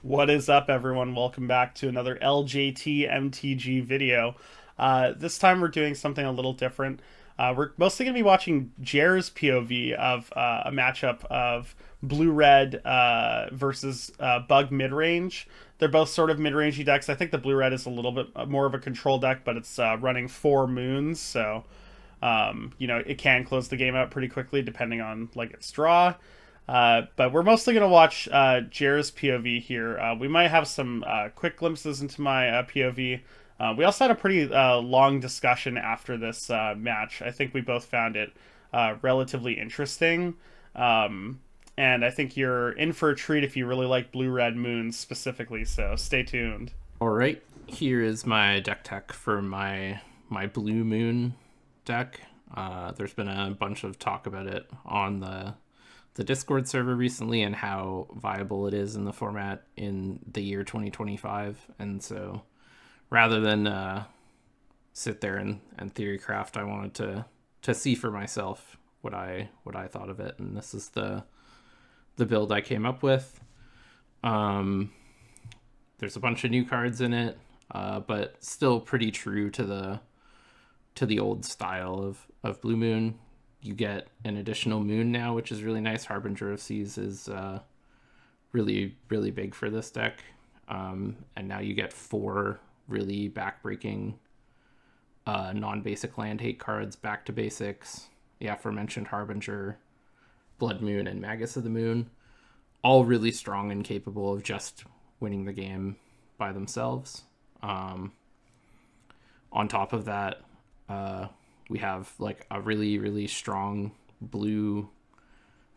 What is up, everyone? Welcome back to another LJT MTG video. This time we're doing something a little different. We're mostly going to be watching Jer's POV of a matchup of Blue Red versus Bug mid range. They're both sort of mid rangey decks. I think the Blue Red is a little bit more of a control deck, but it's running 4 moons, so it can close the game out pretty quickly depending on like its draw. But we're mostly going to watch Jer's POV here. We might have some quick glimpses into my POV. We also had a pretty long discussion after this match. I think we both found it relatively interesting. And I think you're in for a treat if you really like Blue Red Moons specifically, so stay tuned. All right, here is my deck tech for my Blue Moon deck. There's been a bunch of talk about it on the Discord server recently and how viable it is in the format in the year 2025. And so, rather than sit there and theory craft, I wanted to see for myself what I thought of it, and this is the build I came up with. Um, there's a bunch of new cards in it, but still pretty true to the old style of Blue Moon. You get an additional moon now, which is really nice. Harbinger of Seas is really big for this deck, and now you get four really backbreaking non-basic land hate cards back to basics. The aforementioned Harbinger, Blood Moon, and Magus of the Moon, all really strong and capable of just winning the game by themselves. On top of that, we have like a really strong blue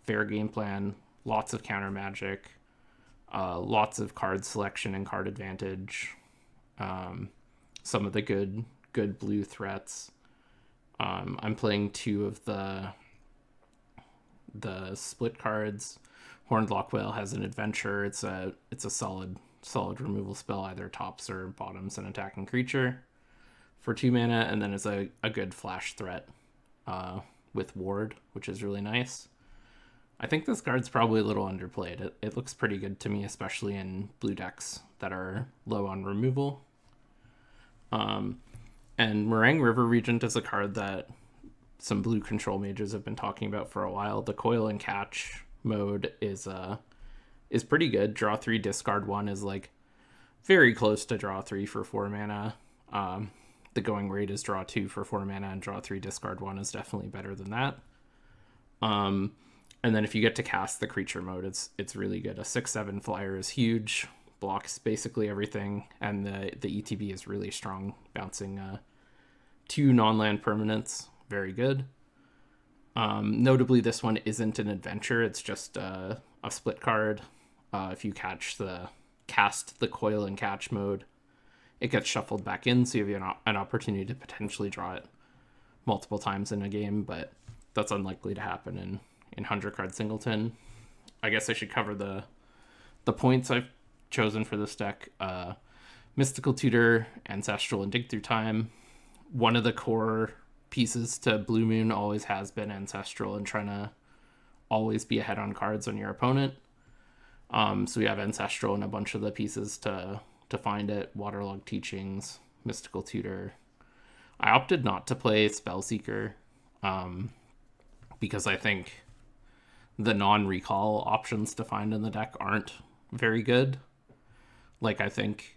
fair game plan, lots of counter magic, lots of card selection and card advantage, some of the good blue threats. I'm playing two of the split cards. Horned Lockwhale has an adventure. It's a solid removal spell, either tops or bottoms an attacking creature for 2 mana, and then it's a good flash threat with Ward, which is really nice. I think this card's probably a little underplayed. It looks pretty good to me, especially in blue decks that are low on removal. And Meringue River Regent is a card that some blue control mages have been talking about for a while. The Coil and Catch mode is pretty good. Draw 3, discard 1 is like very close to draw 3 for 4 mana. The going rate is draw 2 for 4 mana, and draw 3, discard 1 is definitely better than that. And then if you get to cast the creature mode, it's really good. A 6/7 flyer is huge, blocks basically everything, and the ETB is really strong, bouncing 2 non-land permanents, very good. Notably, this one isn't an adventure; it's just a split card. If you cast the Coil and Catch mode, it gets shuffled back in, so you have an opportunity to potentially draw it multiple times in a game, but that's unlikely to happen in 100 card singleton. I guess I should cover the points I've chosen for this deck. Mystical Tutor, Ancestral, and Dig Through Time. One of the core pieces to Blue Moon always has been Ancestral and trying to always be ahead on cards on your opponent. So we have Ancestral and a bunch of the pieces to find it. Waterlogged Teachings, Mystical Tutor. I opted not to play Spellseeker because I think the non-recall options to find in the deck aren't very good. Like, I think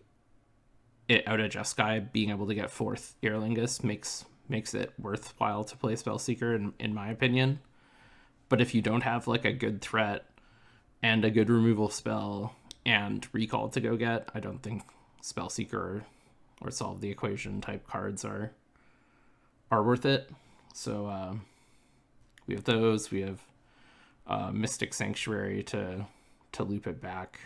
it out of Jeskai being able to get 4th Earlingus makes it worthwhile to play Spellseeker in my opinion. But if you don't have like a good threat and a good removal spell and recall to go get, I don't think Spellseeker or Solve the Equation type cards are worth it. So we have those. We have Mystic Sanctuary to loop it back,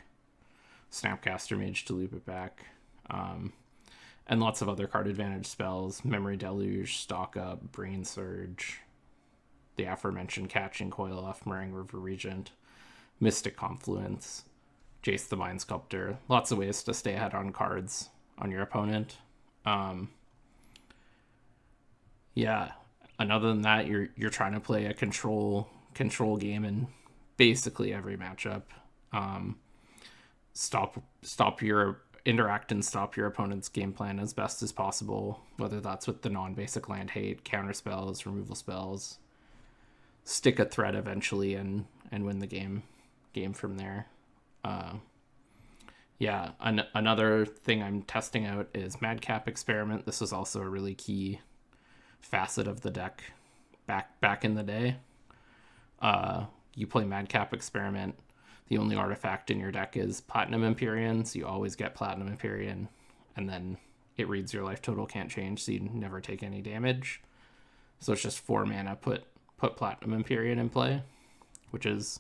Snapcaster Mage to loop it back, and lots of other card advantage spells: Memory Deluge, Stock Up, Brain Surge, the aforementioned Catching Coil off Meringue River Regent, Mystic Confluence, Jace the Mind Sculptor. Lots of ways to stay ahead on cards on your opponent. Yeah. And other than that, you're trying to play a control game in basically every matchup. stop your interact and stop your opponent's game plan as best as possible, whether that's with the non-basic land hate, counter spells, removal spells, stick a threat eventually and win the game from there. Yeah, another thing I'm testing out is Madcap Experiment. This was also a really key facet of the deck back in the day. You play Madcap Experiment. The only artifact in your deck is Platinum Empyrean, so you always get Platinum Empyrean, and then it reads your life total, can't change, so you never take any damage. So it's just 4 mana, put Platinum Empyrean in play, which is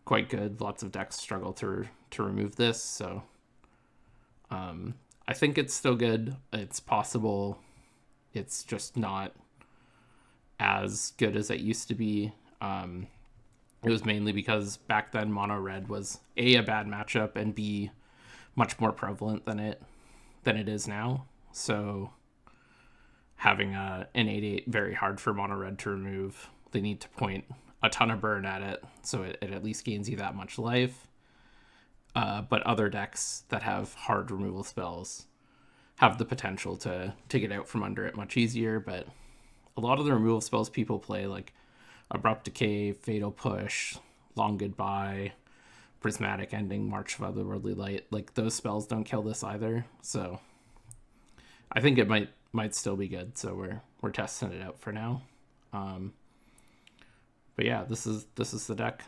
quite good. Lots of decks struggle to remove this, so I think it's still good. It's possible. It's just not as good as it used to be. It was mainly because back then mono red was A, a bad matchup, and B, much more prevalent than it is now. So having an 8/8 very hard for mono red to remove. They need to point a ton of burn at it, so it at least gains you that much life. But other decks that have hard removal spells have the potential to get out from under it much easier. But a lot of the removal spells people play, like Abrupt Decay, Fatal Push, Long Goodbye, Prismatic Ending, March of Otherworldly Light, like those spells don't kill this either. So I think it might still be good. So we're testing it out for now. But yeah, this is the deck,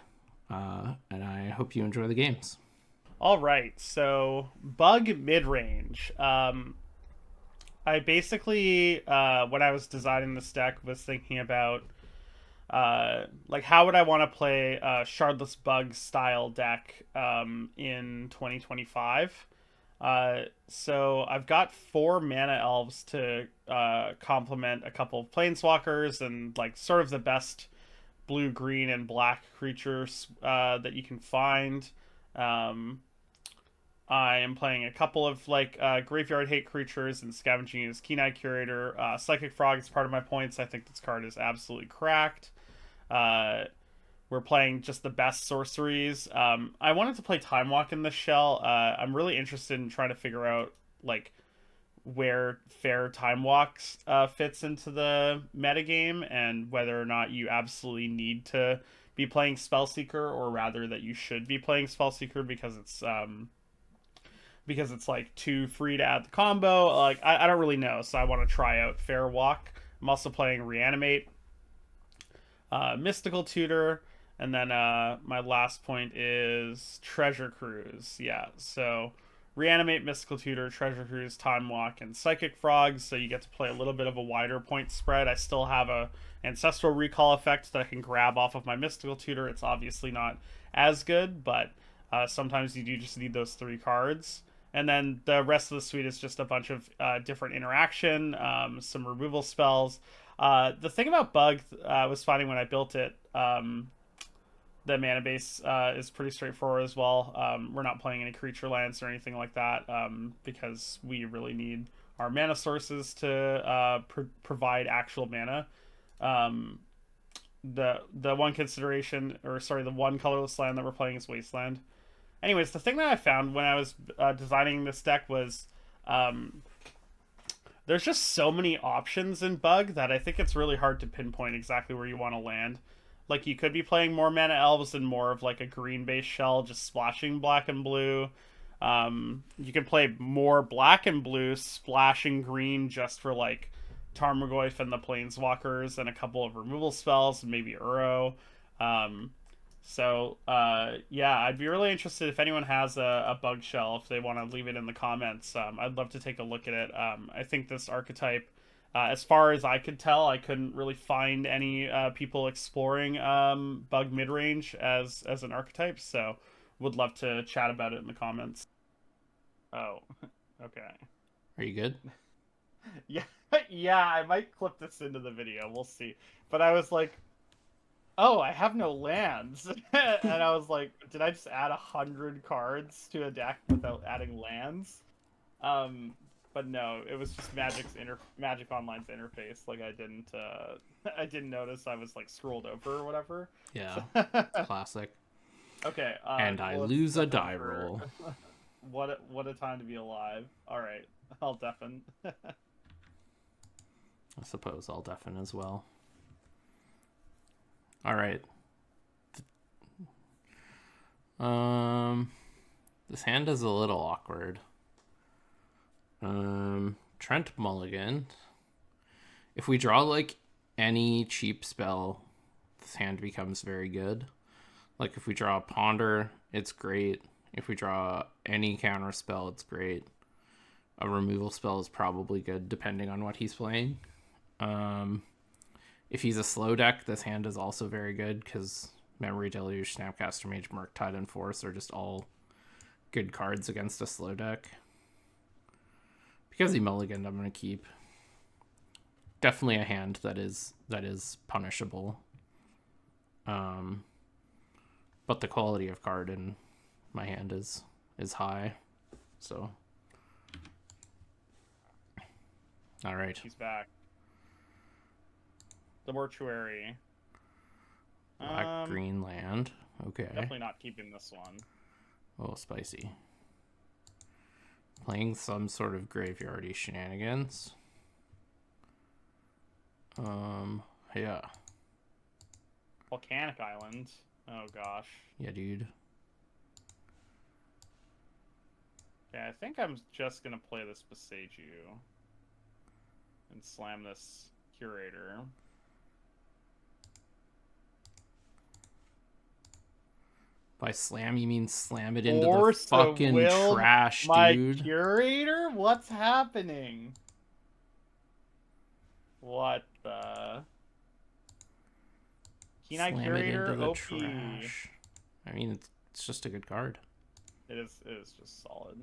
and I hope you enjoy the games. All right, so bug midrange. I basically, when I was designing this deck, was thinking about like how would I want to play a Shardless Bug style deck in 2025. So I've got 4 mana elves to complement a couple of planeswalkers and like sort of the best blue, green, and black creatures that you can find. I am playing a couple of like graveyard hate creatures and scavenging as Keen-Eye Curator. Psychic Frog is part of my points. I think this card is absolutely cracked. We're playing just the best sorceries. I wanted to play Time Walk in this shell. I'm really interested in trying to figure out like where fair Time Walks fits into the metagame and whether or not you absolutely need to be playing Spellseeker, or rather that you should be playing Spellseeker because it's like too free to add the combo. Like I don't really know, so I want to try out Fair Walk. I'm also playing Reanimate, Mystical Tutor, and then my last point is Treasure Cruise. Yeah, so Reanimate, Mystical Tutor, Treasure Cruise, Time Walk, and Psychic Frogs, so you get to play a little bit of a wider point spread. I still have a Ancestral Recall effect that I can grab off of my Mystical Tutor. It's obviously not as good, but sometimes you do just need those 3 cards. And then the rest of the suite is just a bunch of different interaction, some removal spells. The thing about Bug I was finding when I built it, the mana base is pretty straightforward as well. We're not playing any creature lands or anything like that because we really need our mana sources to provide actual mana. The one consideration, or sorry, the one colorless land that we're playing is Wasteland. Anyways, the thing that I found when I was designing this deck was there's just so many options in Bug that I think it's really hard to pinpoint exactly where you want to land. Like, you could be playing more mana elves and more of like a green base shell, just splashing black and blue. You can play more black and blue, splashing green just for like Tarmogoyf and the Planeswalkers and a couple of removal spells, and maybe Uro. Yeah, I'd be really interested if anyone has a bug shell, if they want to leave it in the comments. I'd love to take a look at it. I think this archetype, as far as I could tell, I couldn't really find any people exploring bug midrange as an archetype, so would love to chat about it in the comments. Oh, okay. Are you good? Yeah, yeah, I might clip this into the video. We'll see. But I was like, oh, I have no lands. And I was like, did I just add 100 cards to a deck without adding lands? But no, it was just Magic Online's interface. Like I didn't notice I was like scrolled over or whatever. Yeah, classic. Okay. And I Well, let's lose a deafen die for roll. what a time to be alive. All right, I'll deafen. I suppose I'll deafen as well. All right. This hand is a little awkward. Trent Mulligan. If we draw like any cheap spell, this hand becomes very good. Like if we draw a Ponder, it's great. If we draw any counter spell, it's great. A removal spell is probably good depending on what he's playing. If he's a slow deck, this hand is also very good because Memory Deluge, Snapcaster Mage, Murktide, and Force are just all good cards against a slow deck. Because he mulliganed, I'm going to keep. Definitely a hand that is punishable. But the quality of card in my hand is high. So, all right. He's back. The mortuary. Black green land. Okay. Definitely not keeping this one. Oh, spicy. Playing some sort of graveyardy shenanigans. Yeah. Volcanic Island. Oh gosh. Yeah, dude. Yeah, I think I'm just gonna play this Beseiju and slam this Curator. By slam, you mean slam it into Force the fucking trash, my dude. Curator? What's happening? What the? Keen-Eye Slam it Curator, into the OP. trash. I mean, it's just a good card. It is just solid.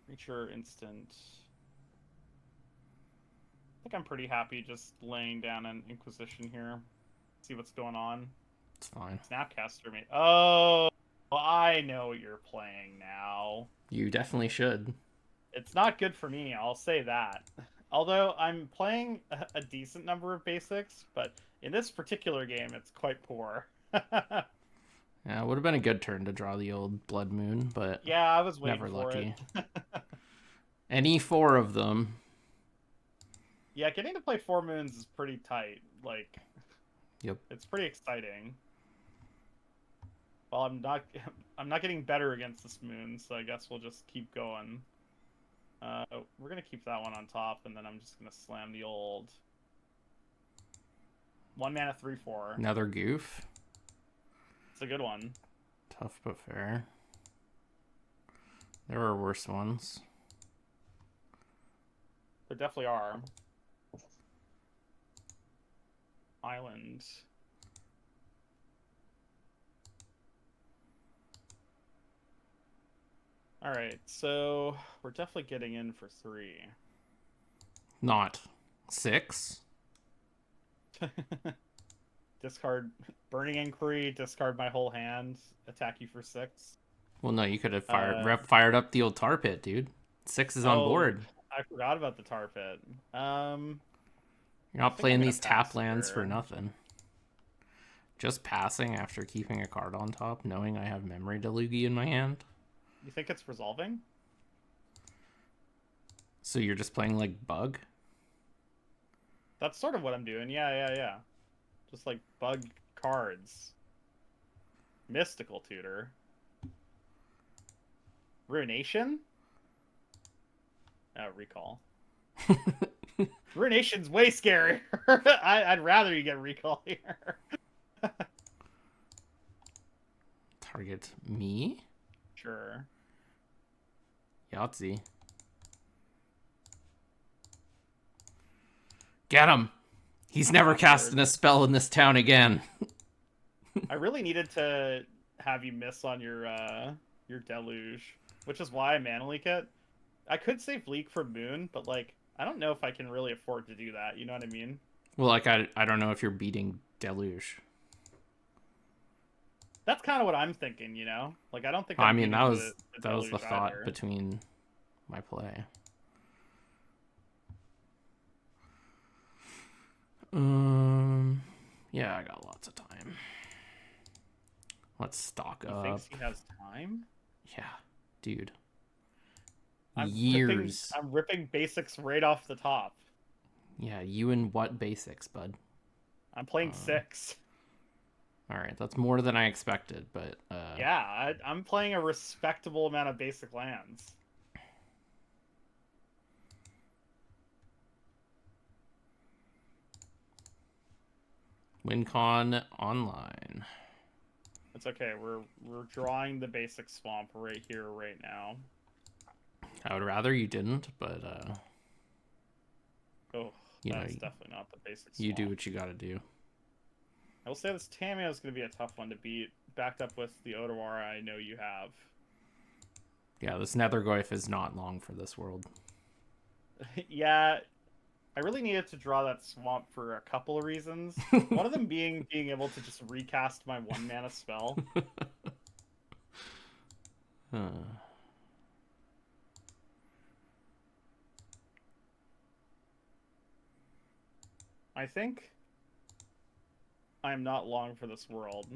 Creature instant. I think I'm pretty happy just laying down an Inquisition here. See what's going on. It's fine. Snapcaster mate. Oh, I know what you're playing now. You definitely should. It's not good for me, I'll say that. Although I'm playing a decent number of basics, but in this particular game, it's quite poor. Yeah, it would have been a good turn to draw the old Blood Moon, but yeah, I was waiting never for lucky. it. Any four of them. Yeah, getting to play 4 moons is pretty tight. Like, Yep. it's pretty exciting. Well, I'm not getting better against this moon, so I guess we'll just keep going. We're gonna keep that one on top, and then I'm just gonna slam the old 1 mana 3/4. Another goof. It's a good one. Tough but fair. There are worse ones. There definitely are. Island. Alright, so we're definitely getting in for 3. Not 6. Discard Burning Inquiry, discard my whole hand, attack you for 6. Well, no, you could have fired up the old tar pit, dude. 6 is on board. I forgot about the tar pit. You're not playing these tap lands for nothing. Just passing after keeping a card on top, knowing I have Memory Deluge in my hand. You think it's resolving? So you're just playing like bug? That's sort of what I'm doing. Yeah. Just like bug cards. Mystical Tutor. Ruination? Oh, Recall. Ruination's way scarier. I'd rather you get Recall here. Target me? Sure. Yahtzee. Get him! He's never casting a spell in this town again. I really needed to have you miss on your Deluge, which is why I mana leak it. I could save Leak for Moon, but like I don't know if I can really afford to do that. You know what I mean? Well, like I don't know if you're beating Deluge. That's kind of what I'm thinking. You know, like I don't think. I mean, that was the thought either. between my play. Yeah, I got lots of time. Let's stock He up. thinks he has time. Yeah, dude. I'm Years. ripping basics right off the top. Yeah, you and what basics, bud? I'm playing 6. All right, that's more than I expected, but Yeah, I'm playing a respectable amount of basic lands. WinCon online. It's okay. We're drawing the basic swamp right here, right now. I would rather you didn't, but Oh, you know, that's definitely not the basic swamp. you do what you got to do. I will say this Tameo is going to be a tough one to beat, backed up with the Otawara I know you have. Yeah, this Nethergoyf is not long for this world. Yeah, I really needed to draw that swamp for a couple of reasons. One of them being able to just recast my 1-mana spell. I think I'm not long for this world.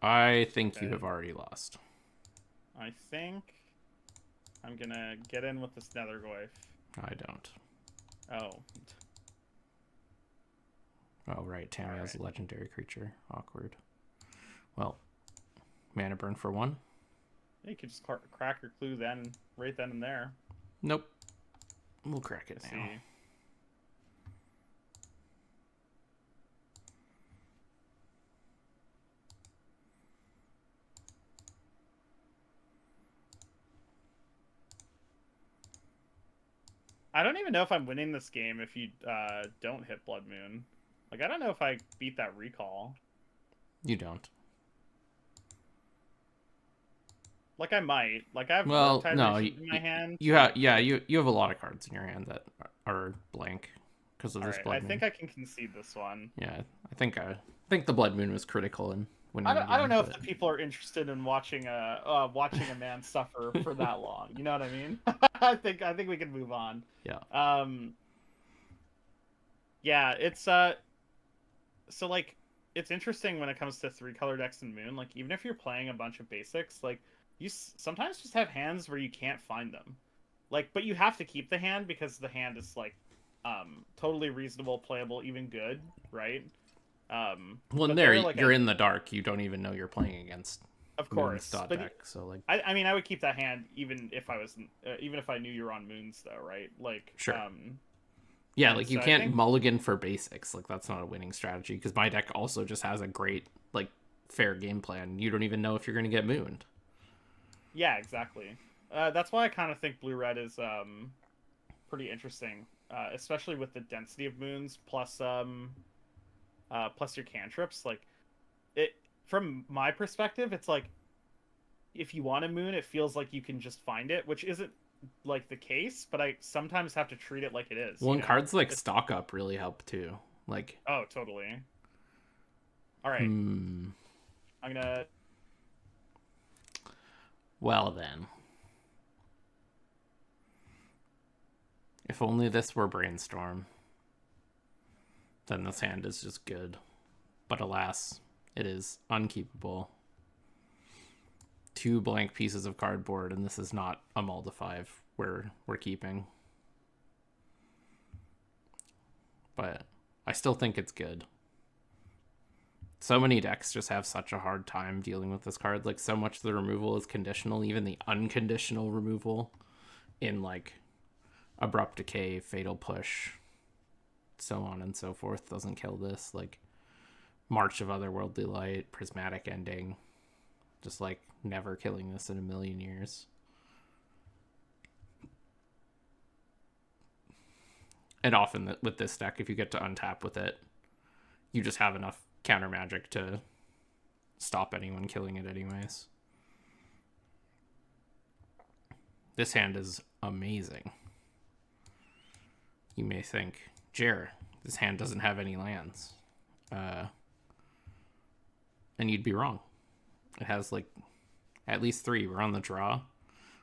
I think you have already lost. I think I'm gonna get in with this Nethergoyf. I don't. Oh. Oh, right. Tamiya's a legendary creature. Awkward. Well, mana burn for 1. Yeah, you could just crack your clue then, right then and there. Nope. We'll crack it Let's now. see. I don't even know if I'm winning this game if you don't hit Blood Moon. Like, I don't know if I beat that recall. You don't. Like, I might. Like, I have Well, no, in my hand. you have you have a lot of cards in your hand that are blank because of this Alright, Blood I Moon. think I can concede this one. Yeah, I think the Blood Moon was critical in winning the game. I don't know if the people are interested in watching a man suffer for that long. You know what I mean? I think we can move on. Yeah. Yeah, it's so like it's interesting when it comes to 3-color decks and Moon. Like, even if you're playing a bunch of basics, like you sometimes just have hands where you can't find them. Like, but you have to keep the hand because the hand is like totally reasonable, playable, even good, right? Well, in there, like, you're in the dark. You don't even know you're playing against of Moon's course, but deck. So like, I mean, I would keep that hand even if I was even if I knew you're on Moons, though, right? Like, sure. Yeah, like, you so can't mulligan for basics. Like, that's not a winning strategy because my deck also just has a great, like, fair game plan. You don't even know if you're going to get mooned. Yeah, exactly. That's why I kind of think blue-red is pretty interesting, especially with the density of moons plus plus your cantrips. Like, it from my perspective, it's like if you want a moon, it feels like you can just find it, which isn't like the case, but I sometimes have to treat it like it is. Well, and cards like stock up really help too. Like, oh, totally. All right, I'm gonna. Well then, if only this were Brainstorm, then this hand is just good. But alas, it is unkeepable. 2 blank pieces of cardboard, and this is not a mull to 5 we're keeping. But I still think it's good. So many decks just have such a hard time dealing with this card. Like, so much of the removal is conditional, even the unconditional removal in, like, Abrupt Decay, Fatal Push, so on and so forth doesn't kill this. Like, March of Otherworldly Light, Prismatic Ending, just, like, never killing this in a million years. And often with this deck, if you get to untap with it, you just have enough counter magic to stop anyone killing it anyways. This hand is amazing. You may think, Jer, this hand doesn't have any lands. And you'd be wrong. It has, like, at least 3. We're on the draw.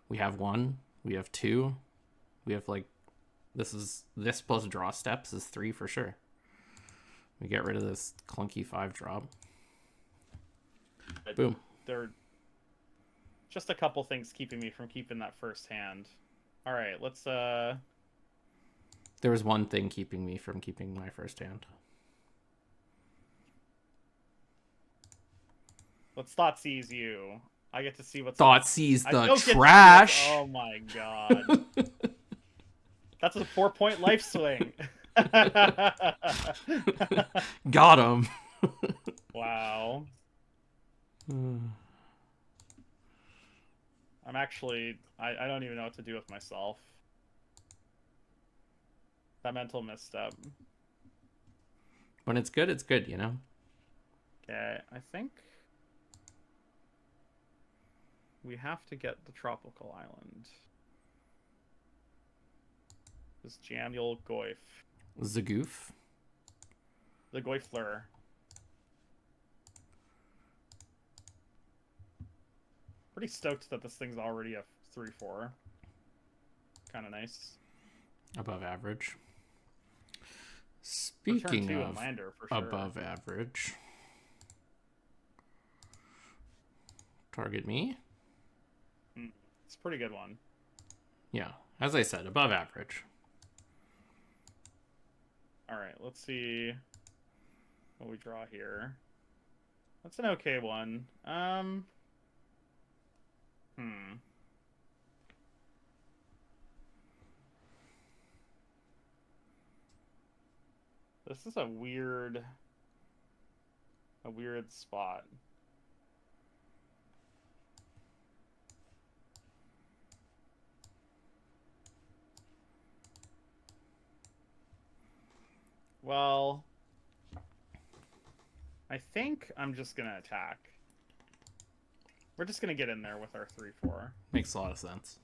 We have 1. We have 2. We have, like, this plus draw steps is 3 for sure. We get rid of this clunky 5-drop. But Boom. there are just a couple things keeping me from keeping that first hand. All right, let's There was one thing keeping me from keeping my first hand. let's thought seize you. I get to see what's Thoughtseize I the don't get to see trash. oh my god. That's a 4-point life swing. Got him. Wow. I'm actually I don't even know what to do with myself. That mental misstep. When it's good, you know? Okay, I think we have to get the tropical island. This Janiel Goif. Zagoof. The Goifler. Pretty stoked that this thing's already a 3-4. Kind of nice. Above average. Return Speaking 2 of and Lander, for sure. above average. Target me. It's a pretty good one. Yeah, as I said, above average. Alright, let's see what we draw here. That's an okay one. This is a weird spot. Well, I think I'm just gonna attack. We're just gonna get in there with our 3-4. Makes a lot of sense.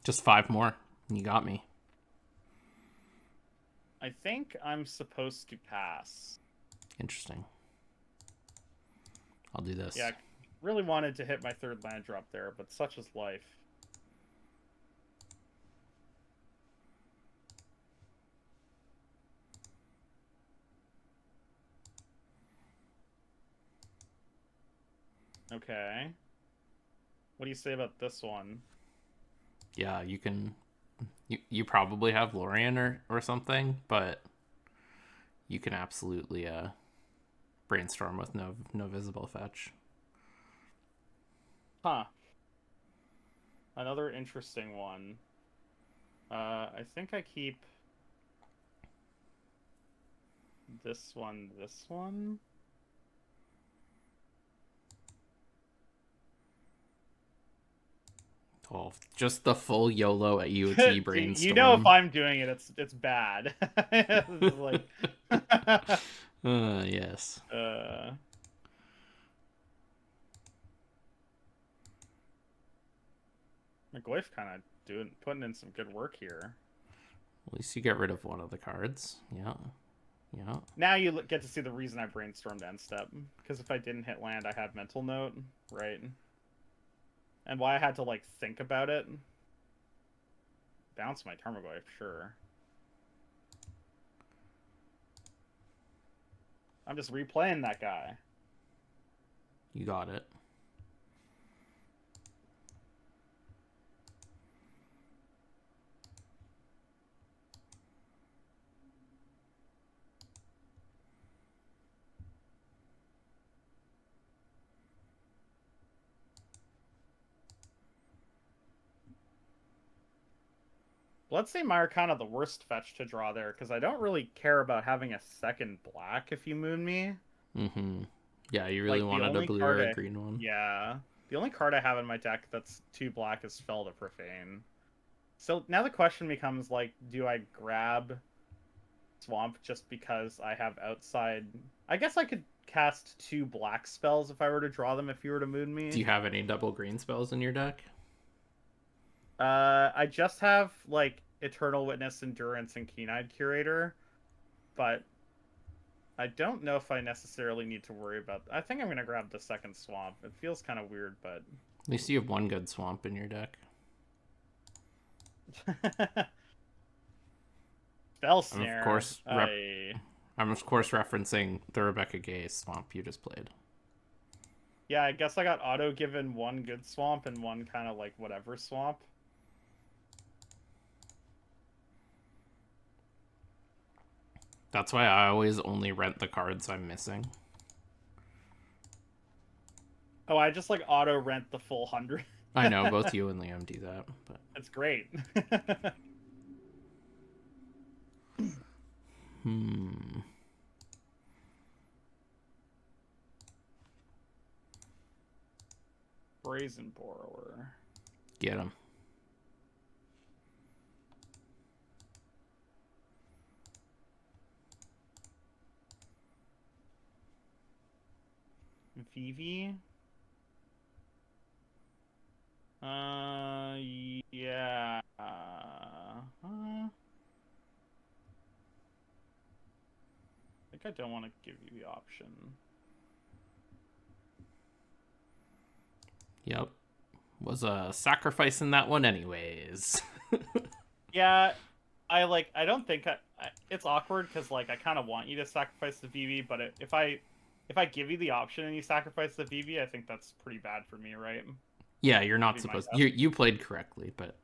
Just 5 more, and you got me. I think I'm supposed to pass. Interesting. I'll do this. Yeah, I really wanted to hit my 3rd land drop there, but such is life. Okay. What do you say about this one? Yeah, you can... You probably have Lorien or something, but you can absolutely brainstorm with no visible fetch. Huh. Another interesting one. I think I keep this one. Oh, just the full YOLO at UT brainstorm. You know, if I'm doing it, it's bad. It's like, yes. McGoyf kind of putting in some good work here. At least you get rid of one of the cards. Yeah. Yeah. Now you get to see the reason I brainstormed end step. Because if I didn't hit land, I had mental note, right? And why I had to, like, think about it. Bounce my Tarmogoyf, sure. I'm just replaying that guy. You got it. Bloodstained Mire kind of the worst fetch to draw there, because I don't really care about having a second black if you moon me. Mm-hmm. Yeah, you really wanted a blue or a green one. Yeah. The only card I have in my deck that's 2 black is Spell to Profane. So now the question becomes, like, do I grab Swamp just because I have outside... I guess I could cast 2 black spells if I were to draw them if you were to moon me. Do you have any double green spells in your deck? I just have, like, Eternal Witness, Endurance, and Keen-Eyed Curator, but I don't know if I necessarily need to worry about... I think I'm going to grab the second Swamp. It feels kind of weird, but... At least you have one good Swamp in your deck. Spell I'm of snare. course I'm of course referencing the Rebecca Gay swamp you just played. Yeah, I guess I got auto given one good swamp and one kind of like whatever swamp. That's why I always only rent the cards I'm missing. Oh, I just like auto rent the full 100. I know both you and Liam do that, but It's great. Brazen Borrower. Get him. Vivi. Yeah. I think I don't want to give you the option. Yep. Was a sacrifice in that one anyways. Yeah, I don't think it's awkward because like I kind of want you to sacrifice the Vivi, but if I give you the option and you sacrifice the Vivi, I think that's pretty bad for me, right? Yeah, you're That'd not be my supposed. guess. You played correctly, but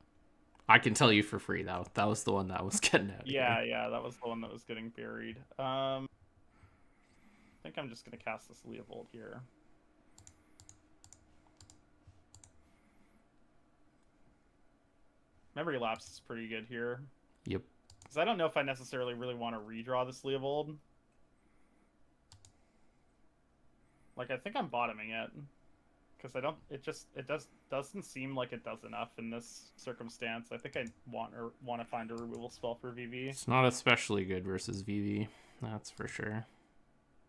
I can tell you for free that was the one that was getting out of here. Yeah, that was the one that was getting buried. I think I'm just gonna cast this Leovold here. Memory Lapse is pretty good here. Yep. Because I don't know if I necessarily really want to redraw this Leovold. Like, I think I'm bottoming it. Because I don't... doesn't seem like it does enough in this circumstance. I think I want to find a removal spell for Vivi. It's not especially good versus Vivi. That's for sure.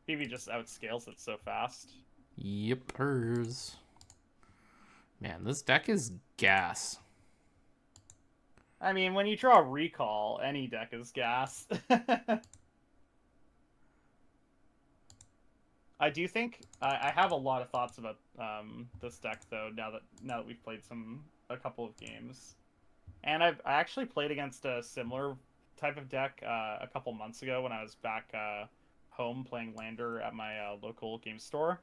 Vivi just outscales it so fast. Yep, hers. Man, this deck is gas. I mean, when you draw Recall, any deck is gas. I do think I have a lot of thoughts about this deck though. Now that we've played a couple of games, and I actually played against a similar type of deck a couple months ago when I was back home playing Lander at my local game store.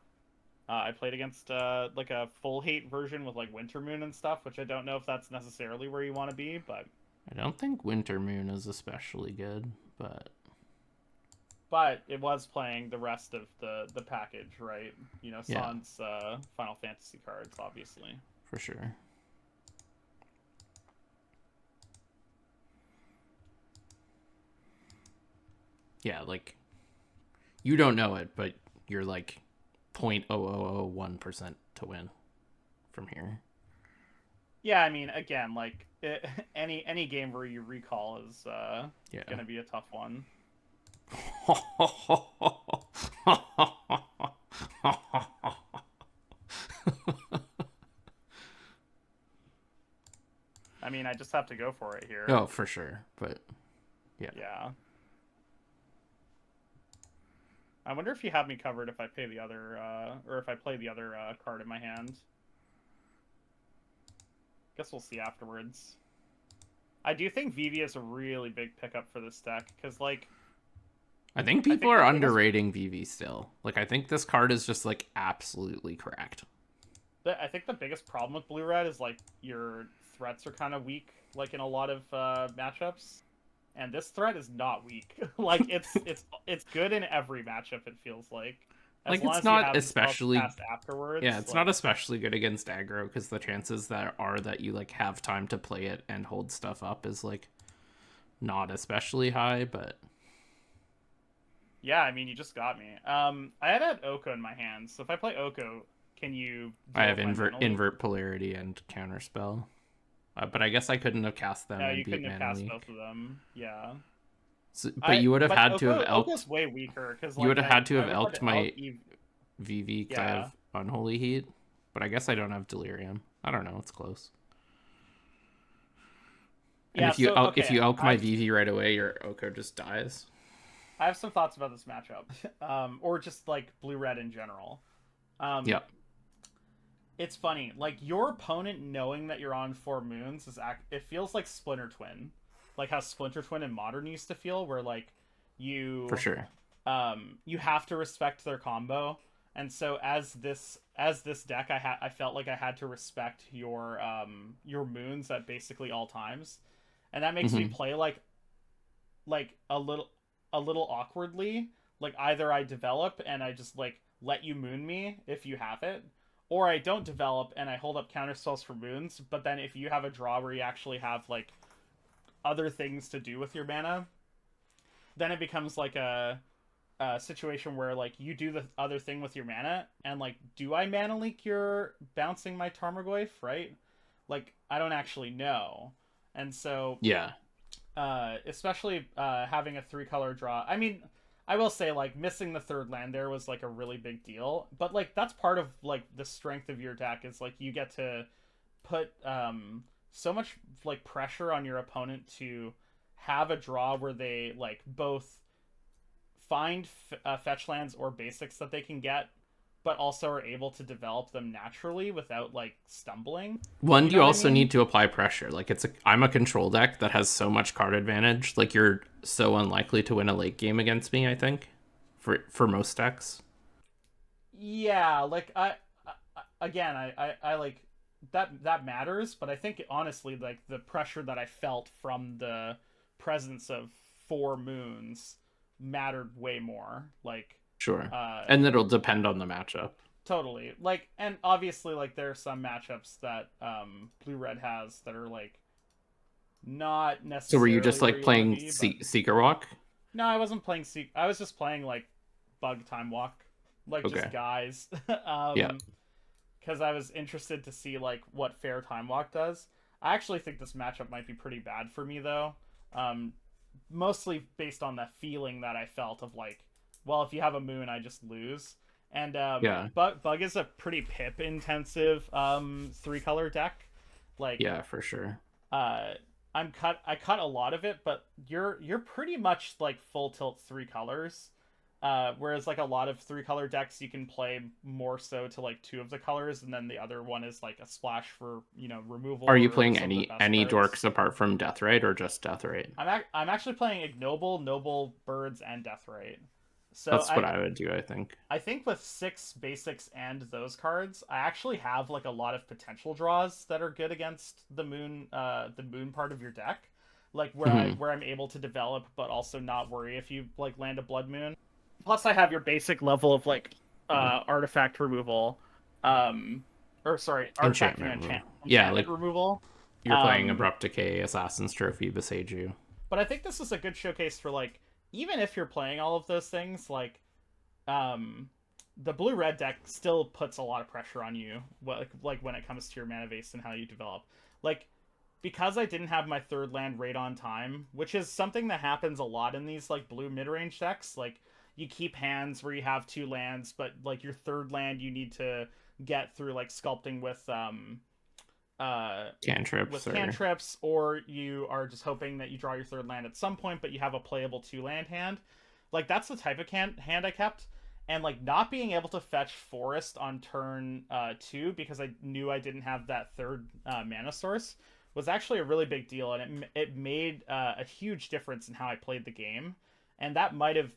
I played against like a full hate version with like Winter Moon and stuff, which I don't know if that's necessarily where you want to be, but I don't think Winter Moon is especially good, but it was playing the rest of the package, right? You know, yeah, Sans Final Fantasy cards, obviously. for sure. Yeah, like you don't know it, but you're like 0.0001% to win from here. Yeah, I mean, again, like any game where you recall is Yeah. gonna be a tough one. I mean, I just have to go for it here. Oh, for sure, but yeah. Yeah. I wonder if you have me covered if I pay the other, or if I play the other card in my hand. Guess we'll see afterwards. I do think Vivi is a really big pickup for this deck, because, like... I think people are underrating Vivi still. Like, I think this card is just, like, absolutely cracked. I think the biggest problem with Blue-Red is, like, your threats are kind of weak, like, in a lot of matchups. And this threat is not weak. Like, it's good in every matchup, it feels like. Like, it's not especially afterwards. Yeah, it's not especially good against aggro because the chances that you like have time to play it and hold stuff up is like not especially high, but yeah, I mean, you just got me. I had Oko in my hand, so if I play Oko, can you? I have invert polarity and counterspell, but I guess I couldn't have cast them. No, and you beat couldn't have cast Week. both of them. Yeah. So, but you would have had to have elked. Oko's way weaker because like, you would have had to have elked my Vivi because I have Unholy Heat, but I guess I don't have Delirium. I don't know. It's close. And yeah, if you elk my Vivi right away, your Oko just dies. I have some thoughts about this matchup, or just like Blue-Red in general. Yep. It's funny, like your opponent knowing that you're on 4 moons it feels like Splinter Twin. like how Splinter Twin and Modern used to feel, where like For you sure. you have to respect their combo. And so as this deck, I felt like I had to respect your moons at basically all times, and that makes me Hmm. play like a little awkwardly. Like either I develop and I just like let you moon me if you have it, or I don't develop and I hold up counter spells for moons. But then if you have a draw where you actually have like other things to do with your mana, then it becomes like a situation where like you do the other thing with your mana and like do I mana leak your bouncing my Tarmogoyf, right? Like I don't actually know. And so Yeah. especially having a 3 color draw. I mean, I will say like missing the third land there was like a really big deal, but like that's part of like the strength of your deck is like you get to put so much like pressure on your opponent to have a draw where they like both find fetch lands or basics that they can get, but also are able to develop them naturally without like stumbling. One, You know you what I also mean? need to apply pressure. Like I'm a control deck that has so much card advantage. Like you're so unlikely to win a late game against me, I think. For most decks. Yeah, like again, I like that matters, but I think honestly, like the pressure that I felt from the presence of 4 moons mattered way more. Like, Sure. uh, And it'll depend on the matchup. totally. Like, and obviously, like there are some matchups that blue red has that are like not So were you necessarily just where like you want to playing be, but Seeker Walk? no, I wasn't playing. I was just playing like bug time walk, like just Okay. guys. Yeah. Because I was interested to see like what fair time walk does. I actually think this matchup might be pretty bad for me though, um, mostly based on the feeling that I felt of like, well, if you have a moon, I just lose. And Yeah. bug is a pretty pip intensive 3 color deck. Like Yeah, for sure. uh, I cut a lot of it, but you're pretty much like full tilt 3 colors. Whereas like a lot of 3 color decks, you can play more so to like 2 of the colors, and then the other one is like a splash for removal Are you or playing some of the best any cards. dorks apart from Deathrite or just Deathrite? I'm actually playing Ignoble, Noble, Birds, and Deathrite. So That's what I would do, I think. I think with 6 basics and those cards, I actually have like a lot of potential draws that are good against the moon part of your deck, like Hmm. where I'm able to develop, but also not worry if you like land a blood moon. Plus, I have your basic level of like artifact removal, um, or sorry, artifact and Enchantment removal. Yeah, enchantment like removal. you're playing Um, Abrupt Decay, Assassin's Trophy, Beseiju. but I think this is a good showcase for like even if you're playing all of those things, um the blue red deck still puts a lot of pressure on you like when it comes to your mana base and how you develop, like because I didn't have my third land right on time, which is something that happens a lot in these like blue mid-range decks. Like you keep hands where you have 2 lands, but like your third land you need to get through like sculpting uh Cantrips with or cantrips, or you are just hoping that you draw your third land at some point, but you have a playable 2 land hand. Like that's the type of hand I kept, and like not being able to fetch forest on turn 2 because I knew I didn't have that third mana source was actually a really big deal, and it made a huge difference in how I played the game, and that might have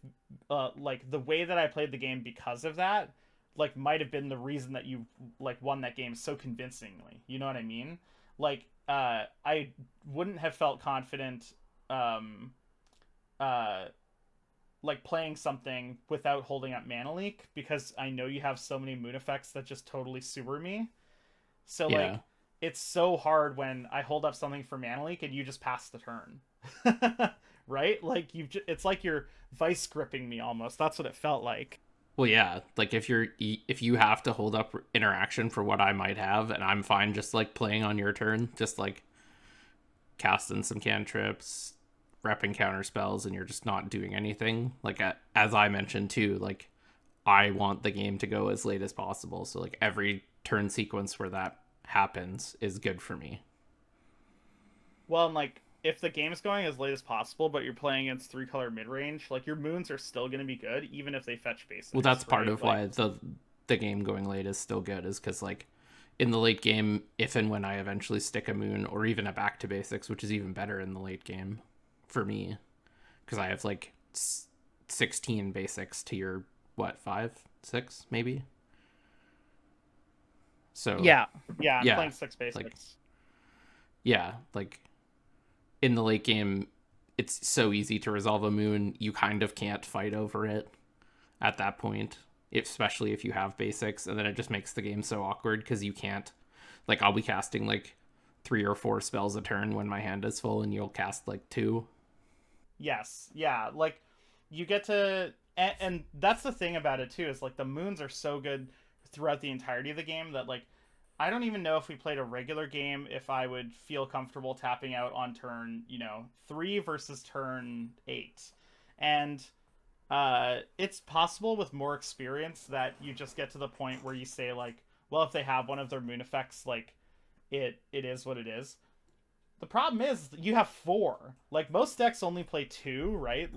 like the way that I played the game because of that like might have been the reason that you like won that game so convincingly. You know what I mean? Like I wouldn't have felt confident um uh like playing something without holding up mana leak because I know you have so many moon effects that just totally sewer me. So yeah. like it's so hard when I hold up something for mana leak and you just pass the turn. Right? Like it's like you're vice gripping me almost. That's what it felt like. Well, yeah, like if you have to hold up interaction for what I might have, and I'm fine just like playing on your turn, just like casting some cantrips, repping counter spells, and you're just not doing anything. Like as I mentioned too, like I want the game to go as late as possible. So like every turn sequence where that happens is good for me. Well, and like if the game's going as late as possible, but you're playing against 3 color mid range, like your moons are still gonna be good, even if they fetch Well, that's basics, part right? of why the game going late is still good, is because like in the late game, if and when I eventually stick a moon or even a back to basics, which is even better in the late game, for me, because I have like 16 basics to your what, 5 6 maybe. So Yeah, I'm yeah, playing six like basics. yeah, like in the late game, it's so easy to resolve a moon. You kind of can't fight over it at that point, especially if you have basics, and then it just makes the game so awkward because you can't. Like, I'll be casting like 3 or 4 spells a turn when my hand is full, and you'll cast like 2. Yes, yeah, like you get to, and that's the thing about it too, is like the moons are so good throughout the entirety of the game that like I don't even know if we played a regular game if I would feel comfortable tapping out on turn, 3 versus turn 8. And it's possible with more experience that you just get to the point where you say like, well, if they have one of their moon effects, like it is what it is. The problem is you have four. Like most decks only play two, right?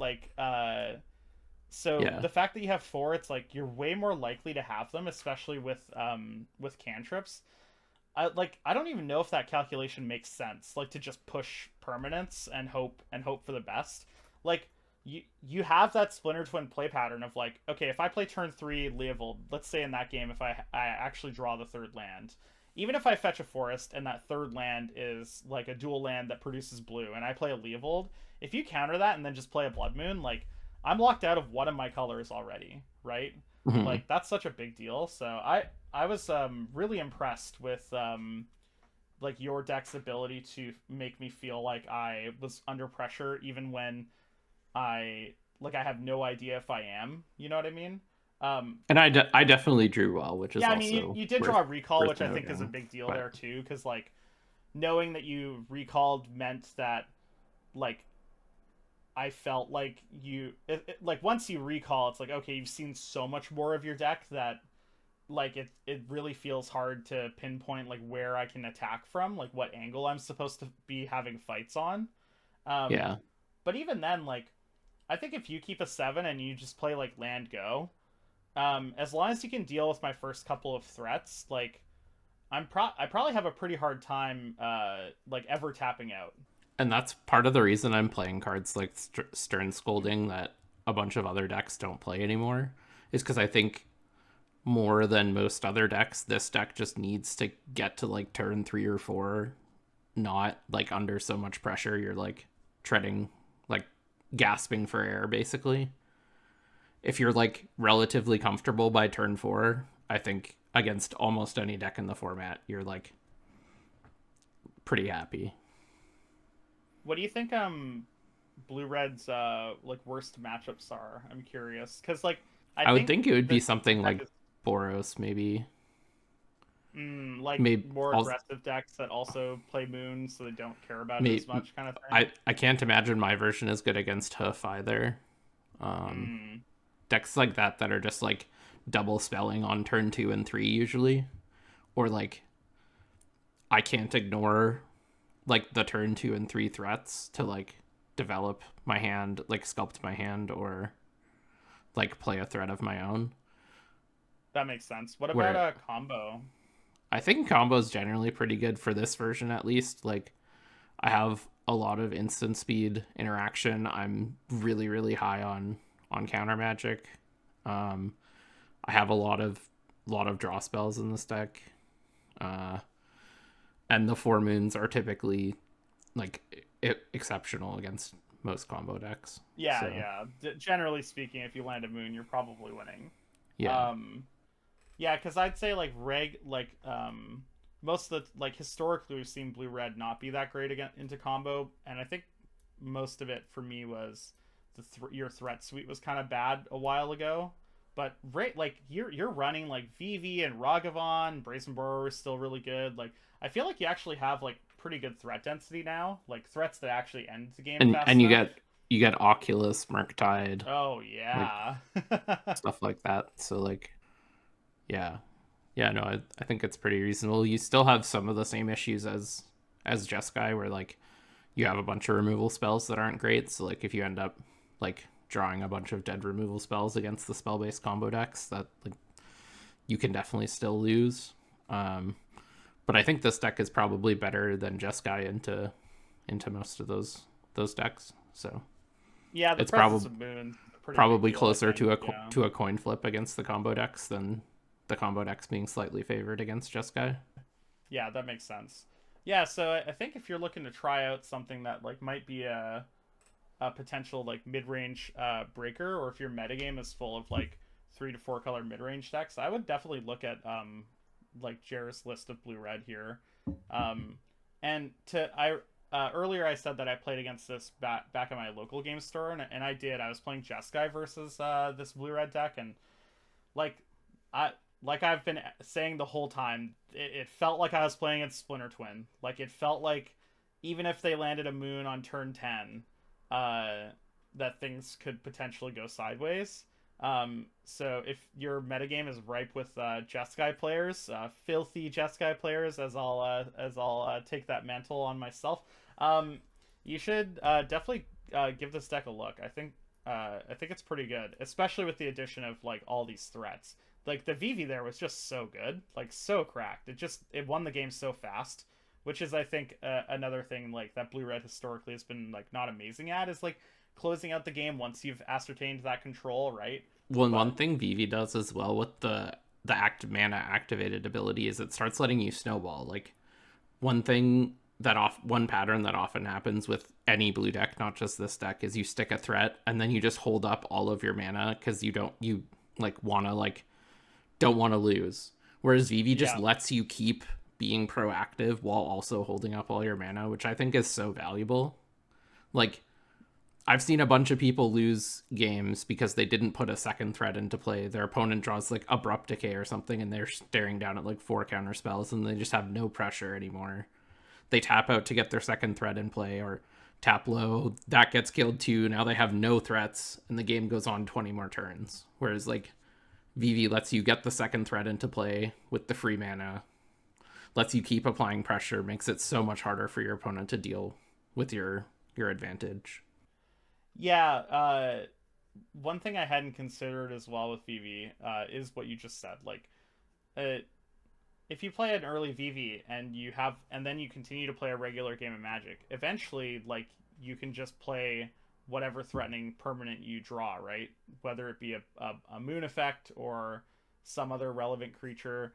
So Yeah, the fact that you have four, it's like you're way more likely to have them, especially with cantrips. I don't even know if that calculation makes sense. Like to just push permanence and hope for the best. Like you have that Splinter Twin play pattern of like, okay, if I play turn 3 Leovold, let's say in that game if I actually draw the third land, even if I fetch a forest and that third land is like a dual land that produces blue and I play a Leovold, if you counter that and then just play a Blood Moon, like I'm locked out of one of my colors already, right? mm-hmm. Like that's such a big deal. So I was really impressed with like your deck's ability to make me feel like I was under pressure even when I have no idea if I am. You know what I mean? And I definitely drew well, which is Yeah, I mean also you did draw worth a recall, worth which I think is a noting. big deal But there too, because like knowing that you recalled meant that like I felt like like once you recall, it's like okay, you've seen so much more of your deck that like it really feels hard to pinpoint like where I can attack from, like what angle I'm supposed to be having fights on. Um, yeah, but even then, like I think if you keep a 7 and you just play like land go, as long as you can deal with my first couple of threats, like I probably have a pretty hard time like ever tapping out. and that's part of the reason I'm playing cards like Stern Scolding that a bunch of other decks don't play anymore, is because I think more than most other decks, this deck just needs to get to like turn 3 or 4, not like under so much pressure. You're like treading, like gasping for air, basically. If you're like relatively comfortable by turn 4, I think against almost any deck in the format, you're like pretty happy. What do you think blue red's like worst matchups are? I'm curious cuz like I I would think think it would be this something deck like is Boros, maybe. like Maybe more also, aggressive decks that also play moon so they don't care about it as maybe much kind of thing. I can't imagine my version is good against Hoof either. Um, Mm. Decks like that are just like double spelling on turn 2 and 3 usually, or like I can't ignore like the turn 2 and 3 threats to like develop my hand, like sculpt my hand, or like play a threat of my own. That makes sense. What about Where a combo? I think combo's generally pretty good for this version at least. Like I have a lot of instant speed interaction. I'm really high on counter magic. Um, I have a lot of draw spells in this deck. Uh, and the 4 moons are typically like exceptional against most combo decks. Yeah, So yeah. Generally speaking, if you land a moon, you're probably winning. yeah, Um, yeah, because I'd say most of the like historically we've seen blue red not be that great again into combo, and I think most of it for me was your threat suite was kind of bad a while ago. But right, like you're running like Vivi and Ragavan, Brazen Borrower is still really good. Like I feel like you actually have like pretty good threat density now, like threats that actually end the game and fast you enough. get Oculus, Murktide, Oh like yeah. stuff like that. So like yeah, yeah, no, I think it's pretty reasonable. You still have some of the same issues as Jeskai, where like you have a bunch of removal spells that aren't great. So like if you end up like drawing a bunch of dead removal spells against the spell based combo decks, that like you can definitely still lose. Um, but I think this deck is probably better than Jeskai into most of those decks. So Yeah, the it's presence of Moon, pretty big probably deal, I closer think. to Yeah. a coin flip against the combo decks than the combo decks being slightly favored against Jeskai. Yeah, that makes sense. Yeah, so I think if you're looking to try out something that like might be a potential like mid-range breaker, or if your metagame is full of like 3 to 4 color mid-range decks, I would definitely look at like Jar's list of blue red here. Um, and to I earlier I said that I played against this back at my local game store, and I did. I was playing Jeskai versus this blue red deck, and like I like I've been saying the whole time, it felt like I was playing against Splinter Twin. Like it felt like even if they landed a moon on turn 10, uh, that things could potentially go sideways. So if your metagame is ripe with Jeskai players, filthy Jeskai players, as I'll take that mantle on myself, um, you should definitely give this deck a look. I think it's pretty good, especially with the addition of like all these threats. Like the Vivi there was just so good, like so cracked. It won the game so fast, which is I think another thing like that blue red historically has been like not amazing at, is like closing out the game once you've ascertained that control, right? One But thing Vivi does as well with the mana activated ability is it starts letting you snowball. Like one pattern that often happens with any blue deck, not just this deck, is you stick a threat and then you just hold up all of your mana because you don't want to lose. Whereas Vivi just yeah, lets you keep being proactive while also holding up all your mana, which I think is so valuable. Like I've seen a bunch of people lose games because they didn't put a second threat into play. Their opponent draws like Abrupt Decay or something, and they're staring down at like 4 counter spells, and they just have no pressure anymore. They tap out to get their second threat in play, or tap low, that gets killed too. Now they have no threats, and the game goes on 20 more turns. Whereas like Vivi lets you get the second threat into play with the free mana, lets you keep applying pressure, makes it so much harder for your opponent to deal with your advantage. yeah. One thing I hadn't considered as well with Vivi is what you just said. Like, uh, if you play an early VV and then you continue to play a regular game of Magic, eventually like you can just play whatever threatening permanent you draw, right? Whether it be a moon effect or some other relevant creature.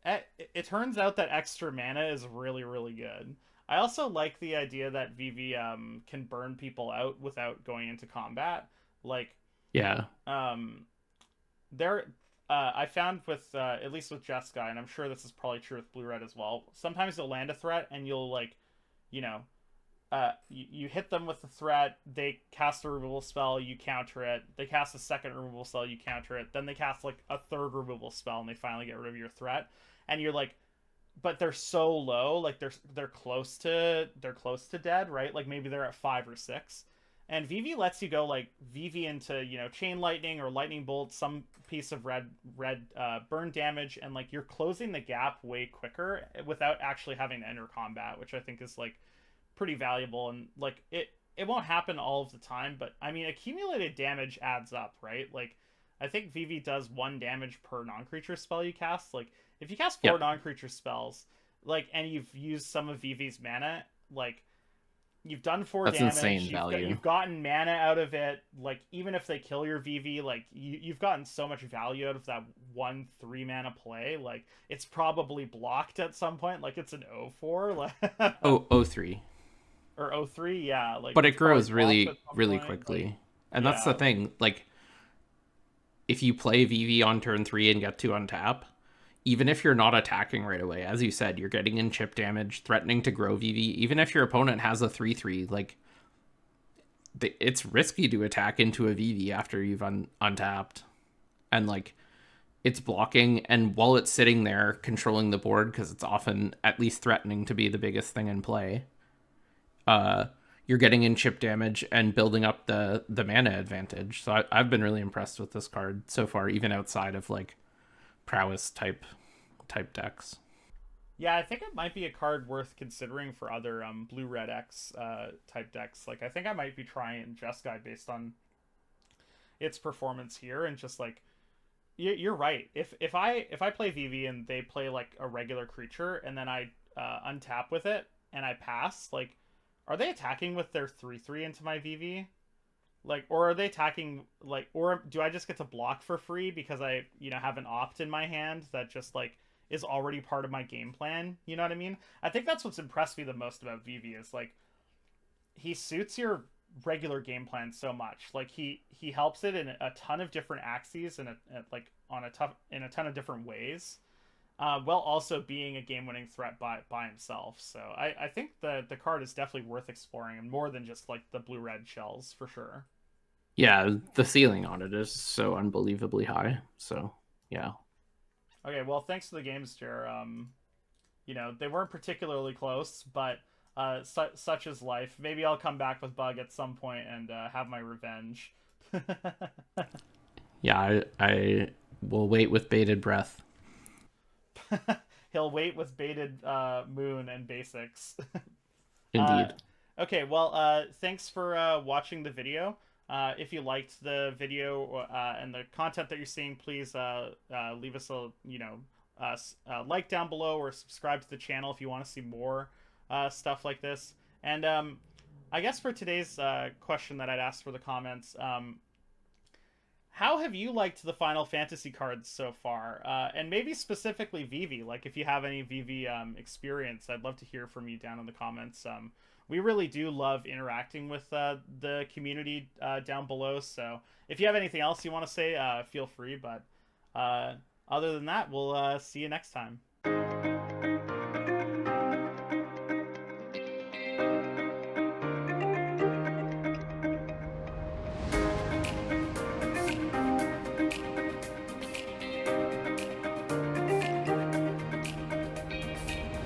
It turns out that extra mana is really really good. I also like the idea that VV can burn people out without going into combat. Like Yeah, um, there I found with at least with Jeskai, and I'm sure this is probably true with Blue Red as well. Sometimes you'll land a threat and you'll like, you know, you hit them with the threat. They cast a removal spell, you counter it. They cast a second removal spell, you counter it. Then they cast like a third removal spell, and they finally get rid of your threat. And you're like, but they're so low, like they're close to dead, right? Like maybe they're at 5 or 6, and Vivi lets you go like Vivi into chain lightning or lightning bolt, some piece of red burn damage, and like you're closing the gap way quicker without actually having to enter combat, which I think is like pretty valuable. And like it won't happen all of the time, but I mean accumulated damage adds up, right? Like I think Vivi does 1 damage per non-creature spell you cast. Like if you cast four yep, non-creature spells, like and you've used some of Vivi's mana, like you've done four that's damage. insane value. You've gotten mana out of it. Like even if they kill your Vivi, like you've gotten so much value out of that 1 3 mana play. Like it's probably blocked at some point. Like it's an 0-4, like Oh, oh three, or 0-3. Yeah, like but it's it probably grows blocked at really some really point. Like quickly, and that's the yeah, like thing. Like if you play Vivi on turn 3 and get to untap, even if you're not attacking right away, as you said, you're getting in chip damage, threatening to grow Vivi. Even if your opponent has a 3/3, like it's risky to attack into a Vivi after you've untapped, and like it's blocking, and while it's sitting there controlling the board because it's often at least threatening to be the biggest thing in play. Uh, you're getting in chip damage and building up the mana advantage. So I've been really impressed with this card so far, even outside of like prowess type decks. yeah, I think it might be a card worth considering for other blue red X type decks. Like I think I might be trying Jeskai based on its performance here, and just like you're right. If I play Vivi and they play like a regular creature and then I untap with it and I pass, like Are they attacking with their 3/3 into my Vivi? Like, or are they attacking like, or do I just get to block for free because I, have an opt in my hand that just like is already part of my game plan? You know what I mean? I think that's what's impressed me the most about Vivi is like he suits your regular game plan so much. Like he helps it in a ton of different axes and like on a tough in a ton of different ways. While also being a game-winning threat by himself. So I think the card is definitely worth exploring, and more than just like the blue-red shells for sure. Yeah, the ceiling on it is so unbelievably high. So yeah. Okay, well, thanks to the games, Jer. They weren't particularly close, but such is life. Maybe I'll come back with Bug at some point and have my revenge. Yeah, I will wait with bated breath. He'll wait with bated moon and basics. Uh, Indeed. okay, well, thanks for watching the video. If you liked the video and the content that you're seeing, please leave us a like down below or subscribe to the channel if you want to see more stuff like this. And I guess for today's question that I'd asked for the comments, how have you liked the Final Fantasy cards so far? And maybe specifically Vivi. Like, if you have any Vivi experience, I'd love to hear from you down in the comments. We really do love interacting with the community down below. So if you have anything else you want to say, feel free. But other than that, we'll see you next time.